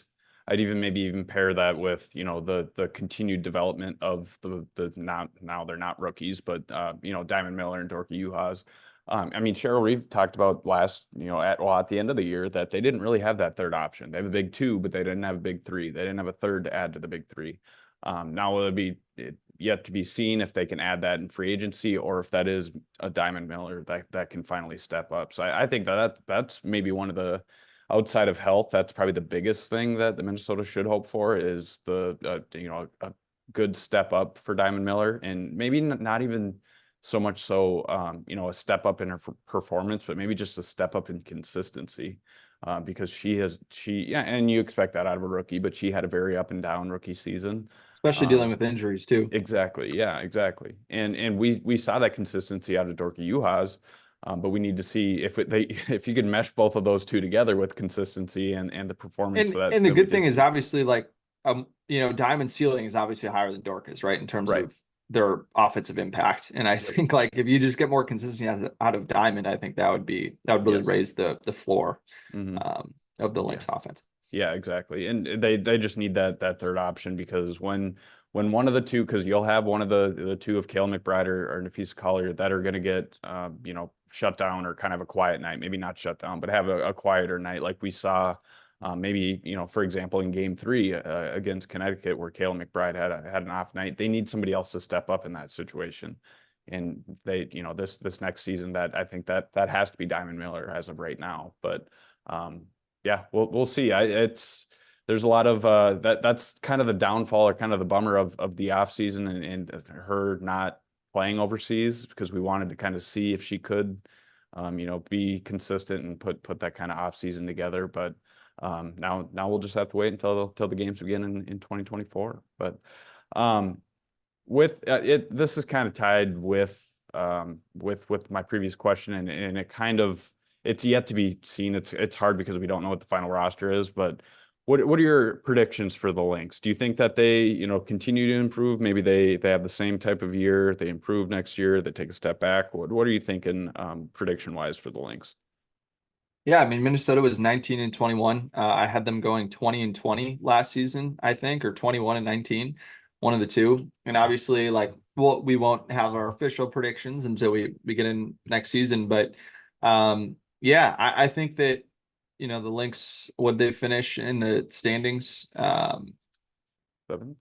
I'd even pair that with the continued development of the now they're not rookies, but Diamond Miller and Dorka Juhas. I mean, Cheryl Reeve talked about at the end of the year that they didn't really have that third option. They have a big two, but they didn't have a big three. They didn't have a third to add to the big three. Now will it be yet to be seen if they can add that in free agency, or if that is a Diamond Miller that can finally step up. So I think that's maybe one of the, outside of health, that's probably the biggest thing that the Minnesota should hope for, is a good step up for Diamond Miller, and maybe not even so much so a step up in her performance, but maybe just a step up in consistency. Because and you expect that out of a rookie, but she had a very up and down rookie season, especially dealing with injuries too. Exactly. Yeah, exactly. And we saw that consistency out of Dorka Juhas, but we need to see if you could mesh both of those two together with consistency and the performance. And the good thing is obviously Diamond ceiling is obviously higher than Dorka's, right? In terms of their offensive impact. And I think if you just get more consistency out of Diamond, I think that would really raise the floor of the Lynx offense. Yeah, exactly. And they just need that third option, because when one of the two, because you'll have one of the two of Kale McBride or Nafisa Collier that are going to get shut down, or kind of a quiet night, maybe not shut down, but have a quieter night, like we saw maybe for example in Game 3 against Connecticut, where Kale McBride had an off night. They need somebody else to step up in that situation, and they this next season, that I think that has to be Diamond Miller as of right now. But yeah, we'll see. There's a lot of that's kind of the downfall, or kind of the bummer of the off season, and her not playing overseas, because we wanted to kind of see if she could be consistent and put that kind of off season together. But now we'll just have to wait until the games begin in 2024. But with it, this is kind of tied with my previous question, and it kind of, it's yet to be seen. It's hard because we don't know what the final roster is, but what are your predictions for the Lynx? Do you think that they, continue to improve? Maybe they have the same type of year, they improve next year, they take a step back? What are you thinking prediction wise for the Lynx? Yeah, I mean, Minnesota was 19-21. I had them going 20-20 last season, I think, or 21-19, one of the two. And obviously, we won't have our official predictions until we get in next season. But yeah, I think that the Lynx, would they finish in the standings? 7th.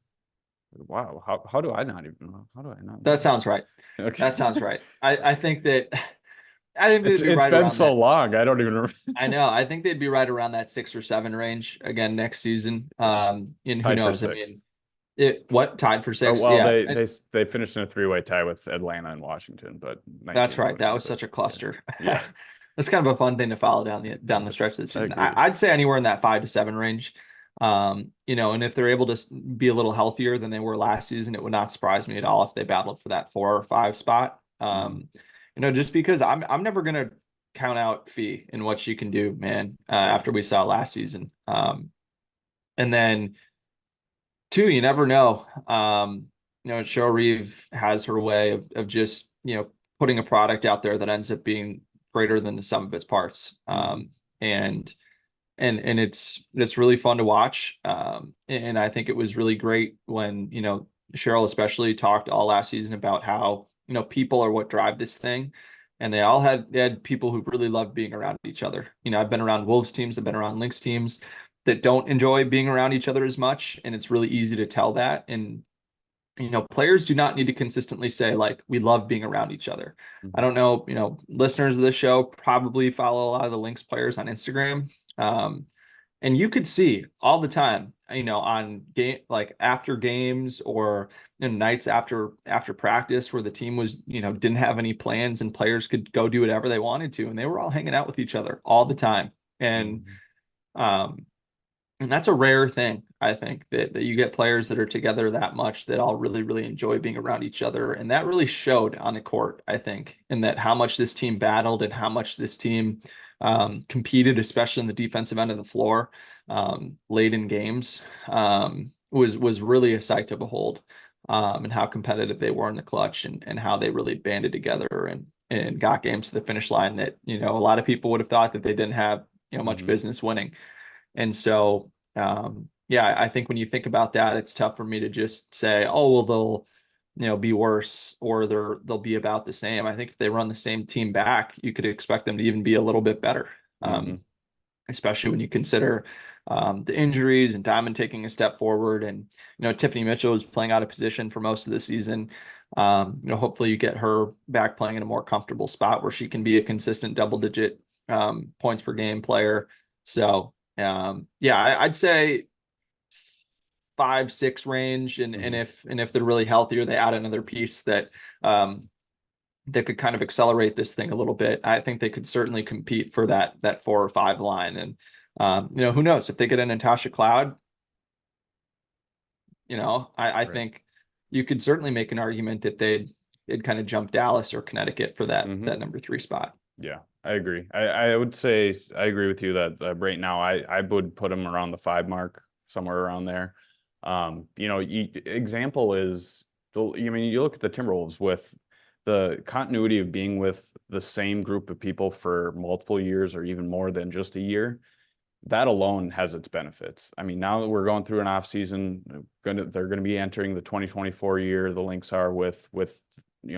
Wow. How do I not even know? How do I not know? That sounds right. Okay. That sounds right. I think that it's been so long. I don't even remember. I know. I think they'd be right around that 6 or 7 range again next season. And who knows? I mean, tied for 6? Well, yeah. They finished in a 3-way tie with Atlanta and Washington, but that's right. That was such a cluster. Yeah. That's kind of a fun thing to follow down the stretch of the season. I'd say anywhere in that 5 to 7 range. And if they're able to be a little healthier than they were last season, it would not surprise me at all if they battled for that 4 or 5 spot. Just because I'm never gonna count out Fee and what she can do, man. After we saw last season, and then 2, you never know. Cheryl Reeve has her way of just putting a product out there that ends up being greater than the sum of its parts. And it's really fun to watch. And I think it was really great when, Cheryl especially talked all last season about how, people are what drive this thing. And they had people who really love being around each other. I've been around Wolves teams, I've been around Lynx teams that don't enjoy being around each other as much. And it's really easy to tell that. And players do not need to consistently say, we love being around each other. I don't know, listeners of this show probably follow a lot of the Lynx players on Instagram. And you could see all the time, on game, after games, or nights after practice, where the team was, didn't have any plans and players could go do whatever they wanted to. And they were all hanging out with each other all the time. And, And that's a rare thing, I think, that you get players that are together that much that all really, really enjoy being around each other. And that really showed on the court, I think, in that how much this team battled and how much this team competed, especially in the defensive end of the floor, late in games, was really a sight to behold. And how competitive they were in the clutch, and how they really banded together and got games to the finish line that, a lot of people would have thought that they didn't have, much Hmm. business winning. And so, yeah, I think when you think about that, it's tough for me to just say, oh, well, they'll, be worse, or they'll be about the same. I think if they run the same team back, you could expect them to even be a little bit better. Hmm. Especially when you consider the injuries and Diamond taking a step forward, and Tiffany Mitchell is playing out of position for most of the season. Hopefully you get her back playing in a more comfortable spot where she can be a consistent double-digit points per game player. So yeah, I'd say 5-6 range, and Hmm. if they're really healthy, or they add another piece um, that could kind of accelerate this thing a little bit, I think they could certainly compete for that 4 or 5 line. And who knows if they get a Natasha Cloud, I Right. think you could certainly make an argument that they'd kind of jump Dallas or Connecticut for that Hmm. that number 3 spot. Yeah, I agree. I would say I agree with you that right now I would put them around the 5 mark, somewhere around there. Example is, you look at the Timberwolves with the continuity of being with the same group of people for multiple years or even more than just a year. That alone has its benefits. I mean, now that we're going through an off season, they're gonna be entering the 2024 year. The Lynx are with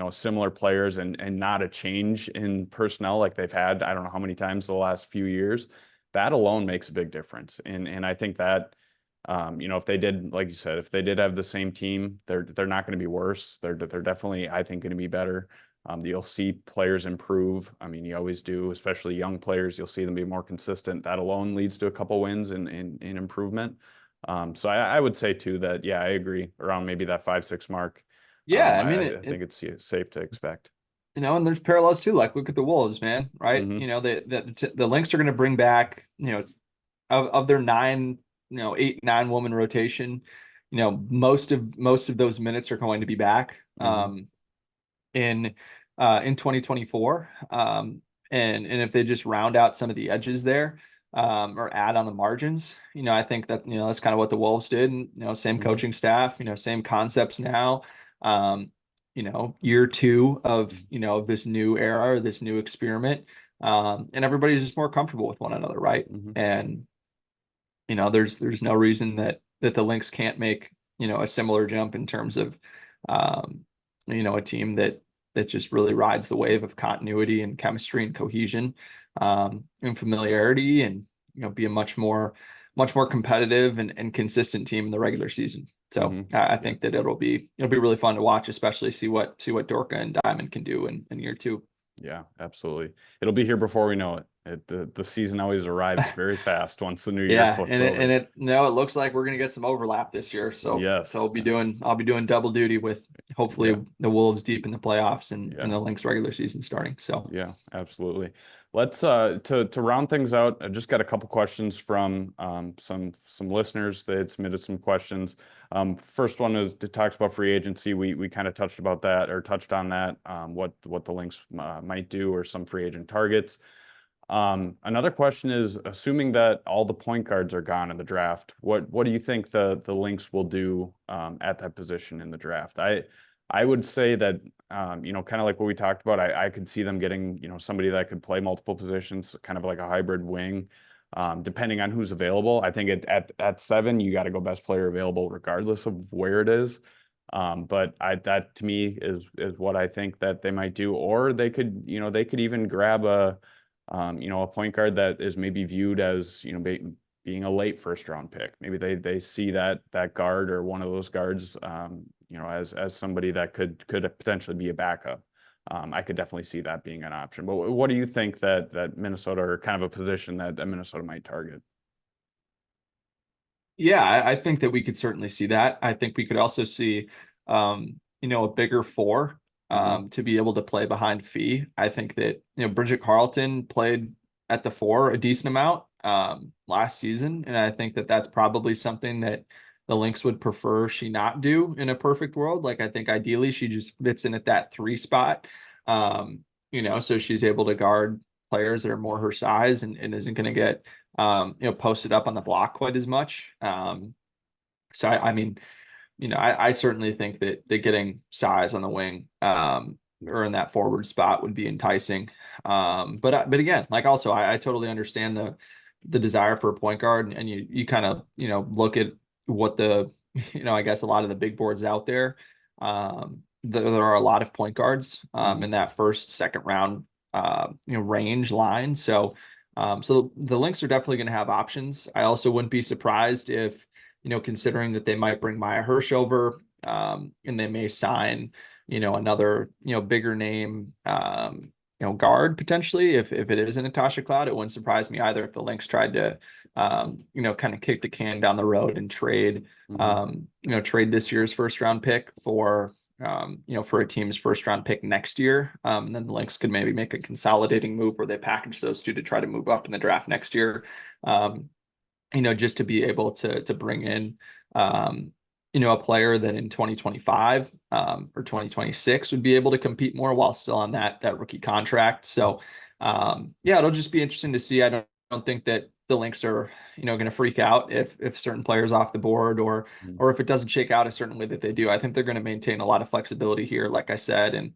similar players and not a change in personnel like they've had I don't know how many times the last few years. That alone makes a big difference. And I think that if they did, like you said, if they did have the same team, they're not going to be worse. They're definitely, I think, going to be better. You'll see players improve. I mean, you always do, especially young players. You'll see them be more consistent. That alone leads to a couple wins in improvement. So I would say too that, yeah, I agree, around maybe that 5-6 mark. Yeah, I mean I think it's safe to expect. and there's parallels too. Like, look at the Wolves, man, right? Hmm. The Lynx are going to bring back, of their 9, 8, 9 woman rotation, most of those minutes are going to be back Hmm. in 2024. And if they just round out some of the edges there, or add on the margins, I think that, that's kind of what the Wolves did. And, same Hmm. coaching staff, same concepts now. Um, year 2 of this new era, or this new experiment. And everybody's just more comfortable with one another, right? Hmm. And there's no reason that the Lynx can't make, a similar jump in terms of a team that just really rides the wave of continuity and chemistry and cohesion, and familiarity, and be a much more competitive and consistent team in the regular season. So Hmm. I Yeah. think that it'll be really fun to watch, especially see what Dorka and Diamond can do in year 2. Yeah, absolutely. It'll be here before we know it. The season always arrives very fast once the new year Yeah, flips and it and over. it no, it looks like we're gonna get some overlap this year. So Yes. I'll be doing double duty with, Yeah. hopefully, the Wolves deep in the playoffs, and Yeah. the Lynx regular season starting. So Yeah, absolutely. Let's to round things out. I just got a couple questions from some listeners. They had submitted some questions. First one is it talks about free agency. We kind of touched about that, or touched on that. What the Lynx might do, or some free agent targets. Another question is, assuming that all the point guards are gone in the draft, what do you think the Lynx will do at that position in the draft? I would say that kind of like what we talked about, I could see them getting somebody that could play multiple positions, kind of like a hybrid wing, depending on who's available. I think at 7 you got to go best player available regardless of where it is. But that to me is what I think that they might do, or they could even grab a point guard that is maybe viewed as, being a late first round pick. Maybe they see that guard, or one of those guards, as somebody that could potentially be a backup. I could definitely see that being an option. But what do you think that Minnesota, or kind of a position that Minnesota might target? yeah, I think that we could certainly see that. I think we could also see a bigger 4 Hmm. to be able to play behind Fee. I think that Bridget Carlton played at the 4 a decent amount. last season. And I think that that's probably something that the Lynx would prefer she not do in a perfect world. Like, I think ideally she just fits in at that 3 spot. So she's able to guard players that are more her size and isn't going to get, posted up on the block quite as much. So I mean, I certainly think that getting size on the wing, or in that forward spot would be enticing. But again, like, also, I totally understand the desire for a point guard, and you kind of, look at what I guess a lot of the big boards out there. There are a lot of point guards in that first, second round range line. So the Lynx are definitely going to have options. I also wouldn't be surprised if, considering that they might bring Maya Hirsch over, and they may sign, another, bigger name, guard potentially. If it is a Natasha Cloud, it wouldn't surprise me either if the Lynx tried to, kind of kick the can down the road and trade, trade this year's first round pick for, for a team's first round pick next year. And then the Lynx could maybe make a consolidating move where they package those two to try to move up in the draft next year. Just to be able to bring in, a player that in 2025 or 2026 would be able to compete more while still on that rookie contract. So, it'll just be interesting to see. I don't think that the Lynx are, going to freak out if certain players off the board or if it doesn't shake out a certain way that they do. I think they're going to maintain a lot of flexibility here, like I said. And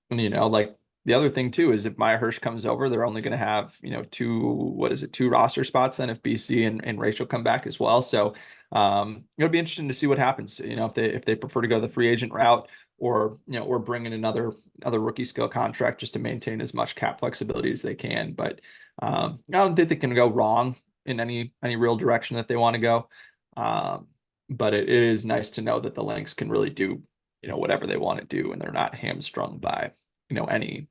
like, the other thing too is if Maya Hirsch comes over, they're only going to have, two roster spots then if BC and Rachel come back as well. So it'll be interesting to see what happens, if they prefer to go the free agent route or bring in another rookie skill contract just to maintain as much cap flexibility as they can. But I don't think they can go wrong in any real direction that they want to go. But it is nice to know that the Lynx can really do, whatever they want to do, and they're not hamstrung by, any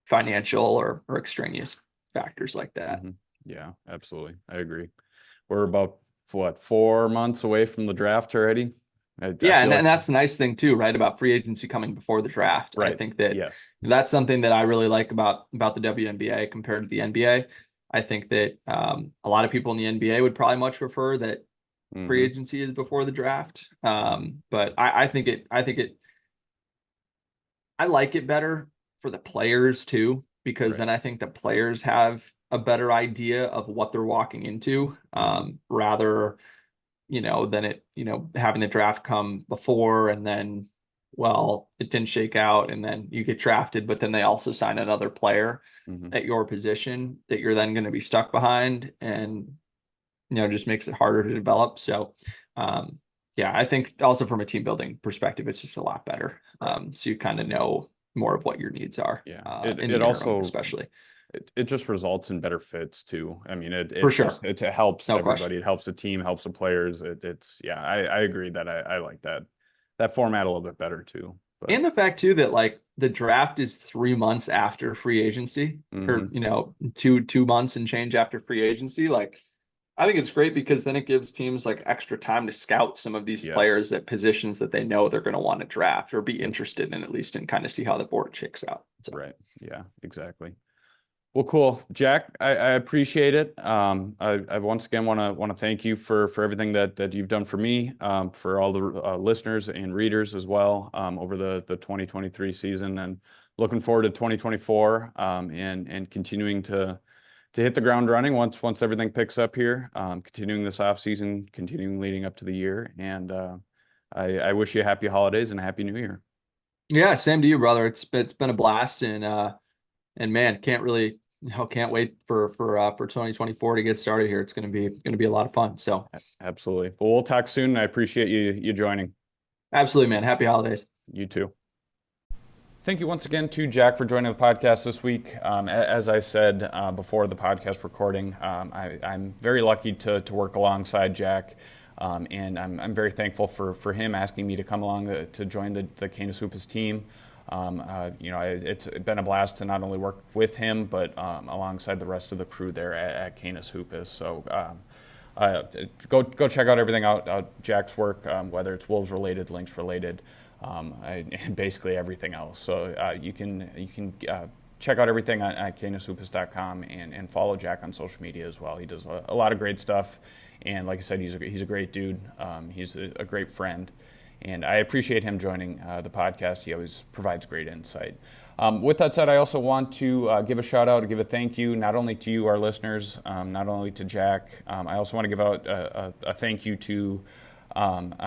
financial or extraneous factors like that. Yeah, absolutely. I agree. We're about 4 months away from the draft already. And that's the nice thing too, right? About free agency coming before the draft. Right. I think that yes, that's something that I really like about the WNBA compared to the NBA. I think that a lot of people in the NBA would probably much prefer that free agency is before the draft. But I like it better for the players too, because then I think the players have a better idea of what they're walking into, rather, than it, having the draft come before and then, well, it didn't shake out and then you get drafted, but then they also sign another player at your position that you're then going to be stuck behind, and, just makes it harder to develop. So, I think also from a team building perspective, it's just a lot better. So you kind of know more of what your needs are. It also, especially, it just results in better fits too. I mean, it for sure. just, it helps everybody. Question. It helps the team, helps the players. I agree that I like that format a little bit better too. But. And the fact too that like the draft is 3 months after free agency, or 2 months and change after free agency. Like, I think it's great because then it gives teams like extra time to scout some of these players at positions that they know they're going to want to draft or be interested in, at least, and kind of see how the board shakes out. So. Right. Yeah, exactly. Well, cool, Jack. I appreciate it. I once again want to thank you for everything that you've done for me, for all the listeners and readers as well, over the 2023 season, and looking forward to 2024, and continuing to hit the ground running once everything picks up here. Continuing this off season, continuing leading up to the year, and I wish you happy holidays and a happy New Year. Yeah, same to you, brother. It's been a blast, and man, can't wait for 2024 to get started here. It's gonna be a lot of fun. So absolutely. Well, we'll talk soon. I appreciate you joining. Absolutely, man. Happy holidays. You too. Thank you once again to Jack for joining the podcast this week. As I said before the podcast recording, I'm very lucky to work alongside Jack, and I'm very thankful for him asking me to come along to join the Canis Hoopus team. It's been a blast to not only work with him, but alongside the rest of the crew there at Canis Hoopus. So go check out everything out Jack's work, whether it's Wolves related, Lynx related, and basically everything else. So you can check out everything at canishoopus.com and follow Jack on social media as well. He does a lot of great stuff, and like I said, he's a great dude. He's a great friend, and I appreciate him joining the podcast. He always provides great insight. With that said, I also want to give a shout out, give a thank you, not only to you, our listeners, not only to Jack. I also want to give out a thank you to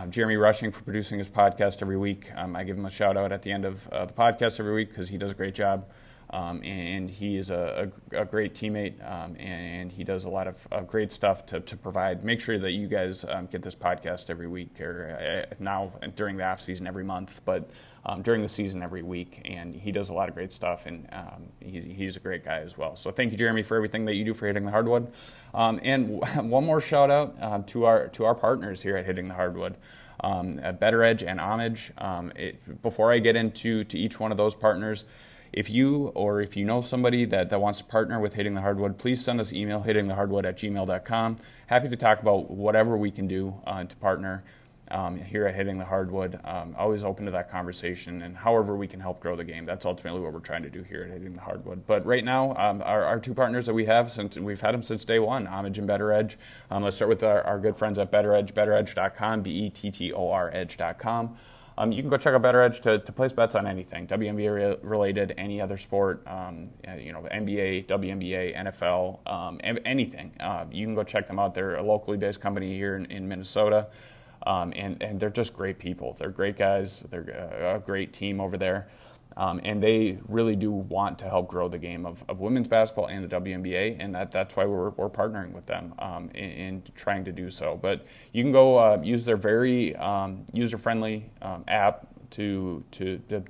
Jeremy Rushing for producing his podcast every week. I give him a shout out at the end of the podcast every week because he does a great job. And he is a great teammate, and he does a lot of great stuff to provide. Make sure that you guys get this podcast every week, or now during the off season every month, but during the season every week. And he does a lot of great stuff, and he's a great guy as well. So thank you, Jeremy, for everything that you do for Hitting the Hardwood. And one more shout out to our partners here at Hitting the Hardwood. Better Edge and Homage. Before I get into each one of those partners, if you know somebody that wants to partner with Hitting the Hardwood, please send us an email, hittingthehardwood@gmail.com. Happy to talk about whatever we can do to partner here at Hitting the Hardwood. Always open to that conversation, and however we can help grow the game. That's ultimately what we're trying to do here at Hitting the Hardwood. But right now, our two partners that we have, since we've had them since day one, Homage and Better Edge. Let's start with our good friends at Better Edge, betteredge.com, BETTOR edge.com. You can go check out Better Edge to place bets on anything, WNBA related, any other sport, NBA, WNBA, NFL, anything. You can go check them out. They're a locally based company here in Minnesota, and they're just great people. They're great guys. They're a great team over there. And they really do want to help grow the game of women's basketball and the WNBA, and that's why we're partnering with them in trying to do so. But you can go use their very user-friendly app to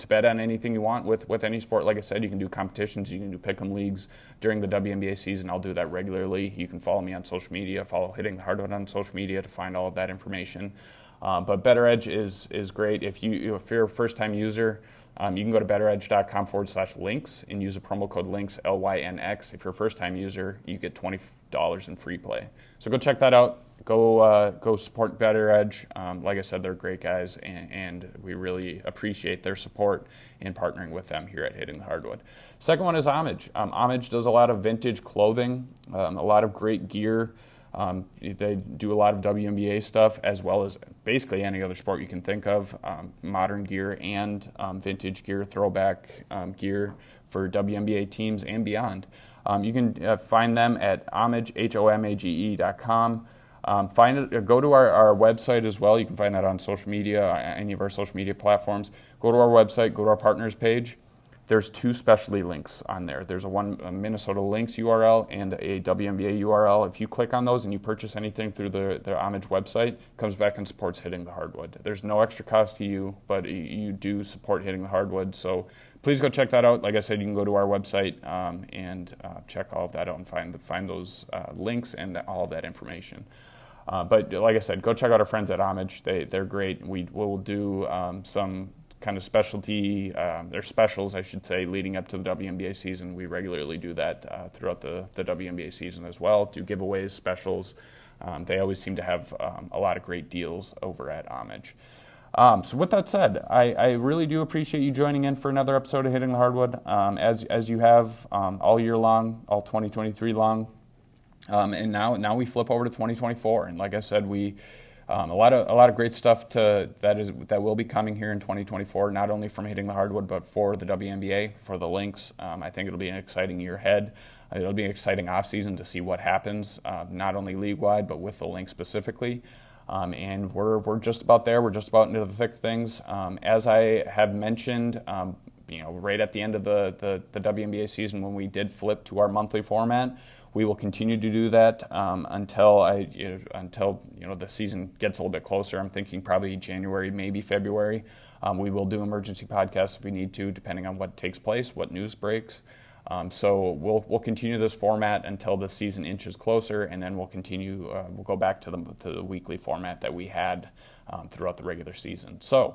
bet on anything you want with any sport. Like I said, you can do competitions, you can do pick'em leagues during the WNBA season. I'll do that regularly. You can follow me on social media, follow Hitting the Hardwood on social media to find all of that information. But Better Edge is great. If you're a first-time user, you can go to betteredge.com/links and use the promo code LYNX, LYNX. If you're a first-time user, you get $20 in free play. So go check that out. Go support Better Edge. Like I said, they're great guys, and we really appreciate their support in partnering with them here at Hitting the Hardwood. Second one is Homage. Homage does a lot of vintage clothing, a lot of great gear. They do a lot of WNBA stuff as well as basically any other sport you can think of, modern gear and vintage gear, throwback gear for WNBA teams and beyond. You can find them at homage, HOMAGE.com. Go to our website as well. You can find that on social media, any of our social media platforms. Go to our website, go to our partners page. There's two specialty links on there. There's a Minnesota Lynx URL and a WNBA URL. If you click on those and you purchase anything through the Homage website, it comes back and supports Hitting the Hardwood. There's no extra cost to you, but you do support Hitting the Hardwood. So please go check that out. Like I said, you can go to our website and check all of that out and find those links and all of that information. But like I said, go check out our friends at Homage. They're great. We'll do some kind of specialty, their specials, I should say, leading up to the WNBA season. We regularly do that throughout the WNBA season as well, do giveaways, specials. They always seem to have a lot of great deals over at Homage. So with that said, I really do appreciate you joining in for another episode of Hitting the Hardwood, as you have all year long, all 2023 long. And now we flip over to 2024, and like I said, we a lot of great stuff that will be coming here in 2024, not only from Hitting the Hardwood, but for the WNBA, for the Lynx. I think it'll be an exciting year ahead. It'll be an exciting offseason to see what happens, not only league-wide, but with the Lynx specifically. And we're just about there. We're just about into the thick of things. As I have mentioned, right at the end of the WNBA season, when we did flip to our monthly format, we will continue to do that until the season gets a little bit closer. I'm thinking probably January, maybe February. We will do emergency podcasts if we need to, depending on what takes place, what news breaks. So we'll continue this format until the season inches closer, and then we'll continue. We'll go back to the weekly format that we had throughout the regular season. So,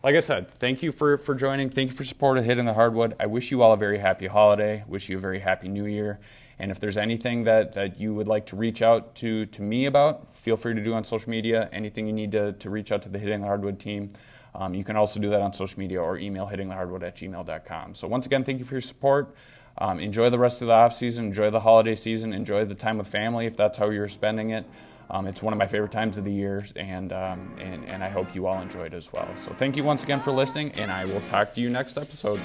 like I said, thank you for joining. Thank you for support of Hitting the Hardwood. I wish you all a very happy holiday. Wish you a very happy New Year. And if there's anything that you would like to reach out to me about, feel free to do on social media. Anything you need to reach out to the Hitting the Hardwood team, you can also do that on social media or email hittingthehardwood@gmail.com. So once again, thank you for your support. enjoy the rest of the off season, enjoy the holiday season, enjoy the time with family if that's how you're spending it. It's one of my favorite times of the year, and I hope you all enjoyed as well. So thank you once again for listening, and I will talk to you next episode.